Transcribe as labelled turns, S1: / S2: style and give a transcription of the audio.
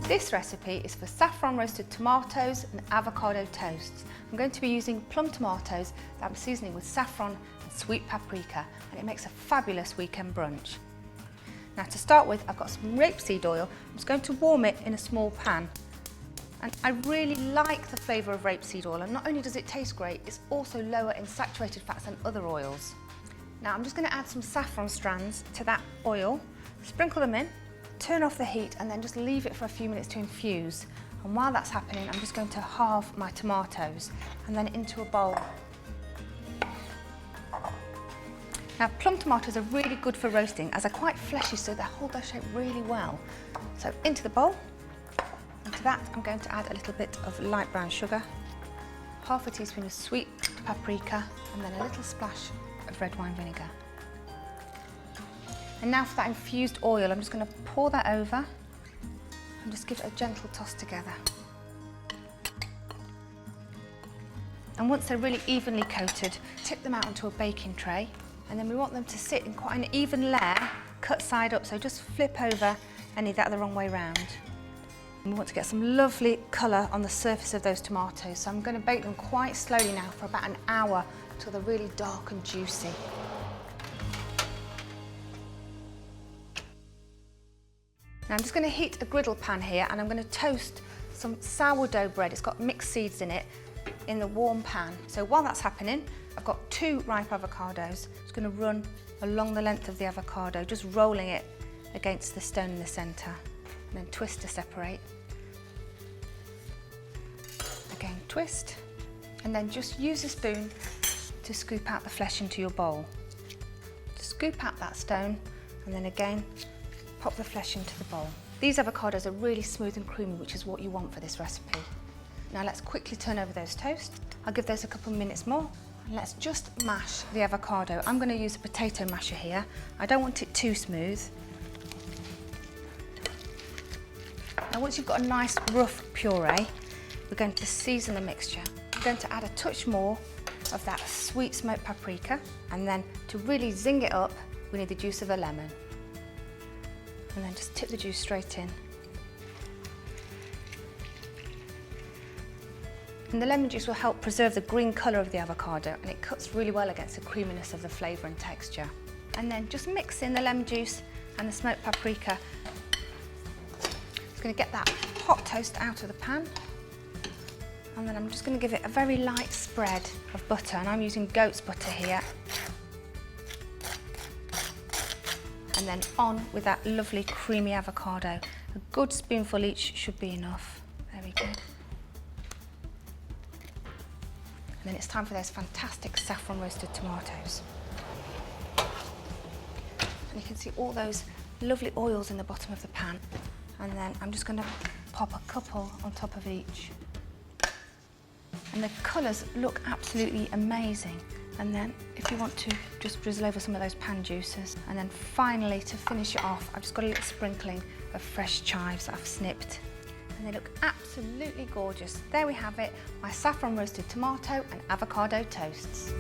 S1: This recipe is for saffron roasted tomatoes and avocado toasts. I'm going to be using plum tomatoes that I'm seasoning with saffron and sweet paprika, and it makes a fabulous weekend brunch. Now to start with, I've got some rapeseed oil. I'm just going to warm it in a small pan. And I really like the flavour of rapeseed oil, and not only does it taste great, it's also lower in saturated fats than other oils. Now I'm just going to add some saffron strands to that oil, sprinkle them in, turn off the heat and then just leave it for a few minutes to infuse. And while that's happening, I'm just going to halve my tomatoes and then into a bowl. Now plum tomatoes are really good for roasting as they're quite fleshy, so they hold their shape really well. So into the bowl. And to that I'm going to add a little bit of light brown sugar, half a teaspoon of sweet paprika and then a little splash of red wine vinegar. And now for that infused oil, I'm just going to pour that over and just give it a gentle toss together. And once they're really evenly coated, tip them out onto a baking tray, and then we want them to sit in quite an even layer, cut side up, so just flip over any that are the wrong way round. And we want to get some lovely colour on the surface of those tomatoes, so I'm going to bake them quite slowly now for about an hour until they're really dark and juicy. Now I'm just going to heat a griddle pan here, and I'm going to toast some sourdough bread. It's got mixed seeds in it in the warm pan. So while that's happening, I've got 2 ripe avocados. I'm just going to run along the length of the avocado, just rolling it against the stone in the centre. And then twist to separate. Again, twist. And then just use a spoon to scoop out the flesh into your bowl. Just scoop out that stone, and then again, pop the flesh into the bowl. These avocados are really smooth and creamy, which is what you want for this recipe. Now let's quickly turn over those toast. I'll give those a couple of minutes more. And let's just mash the avocado. I'm going to use a potato masher here. I don't want it too smooth. Now once you've got a nice rough puree, we're going to season the mixture. We're going to add a touch more of that sweet smoked paprika, and then to really zing it up, we need the juice of a lemon. And then just tip the juice straight in. And the lemon juice will help preserve the green colour of the avocado, and it cuts really well against the creaminess of the flavour and texture. And then just mix in the lemon juice and the smoked paprika. Just going to get that hot toast out of the pan, and then I'm just going to give it a very light spread of butter, and I'm using goat's butter here. And then on with that lovely creamy avocado. A good spoonful each should be enough. There we go. And then it's time for those fantastic saffron roasted tomatoes. And you can see all those lovely oils in the bottom of the pan. And then I'm just going to pop a couple on top of each. And the colours look absolutely amazing. And then if you want to just drizzle over some of those pan juices. And then finally, to finish it off, I've just got a little sprinkling of fresh chives that I've snipped. And they look absolutely gorgeous. There we have it, my saffron roasted tomato and avocado toasts.